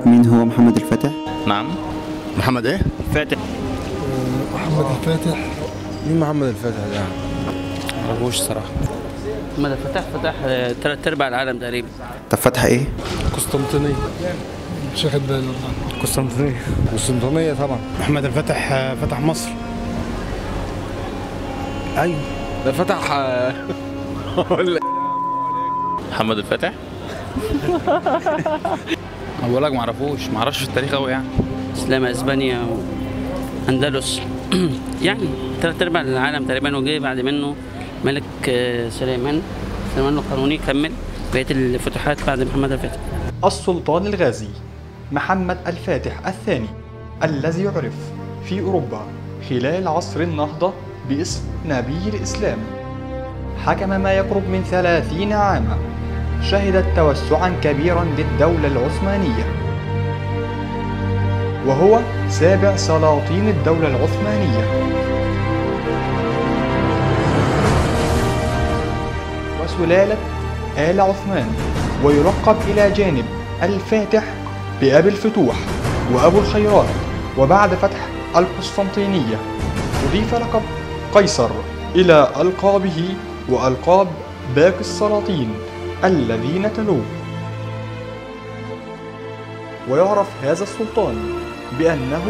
مين هو محمد الفاتح؟ نعم. محمد ايه؟ فاتح. محمد الفاتح. مين محمد الفاتح ده؟ معرفوش الصراحة. محمد الفاتح فتح 3/4 العالم تقريبا. طب فتح ايه؟ قسطنطينية. مش واخد بالي والله. قسطنطينية طبعا. محمد الفاتح فتح مصر. ايوه ده فتح محمد الفاتح. بقول لك معرفش في التاريخ قوي يعني. اسلام اسبانيا واندلس يعني 3/4 العالم تقريبا، وجه بعد منه ملك سليمان القانوني كمل بقيه الفتوحات بعد محمد الفاتح. السلطان الغازي محمد الفاتح الثاني الذي يعرف في أوروبا خلال عصر النهضة باسم نبي الإسلام، حكم ما يقرب من 30 عاما، شهدت توسعا كبيرا للدولة العثمانية، وهو سابع سلاطين الدولة العثمانية، وسلالة آل عثمان، ويلقب إلى جانب الفاتح بأبي الفتوح وأبو الخيرات. وبعد فتح القسطنطينية أضيف لقب قيصر إلى ألقابه وألقاب باقي السلاطين الذين تلوه. ويعرف هذا السلطان بأنه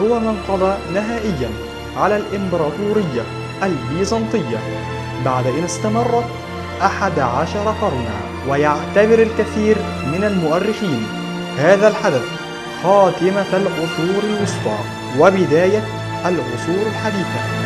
هو من قضى نهائيا على الإمبراطورية البيزنطية بعد أن استمرت 11 قرنا. ويعتبر الكثير من المؤرخين هذا الحدث خاتمة العصور الوسطى وبداية العصور الحديثة.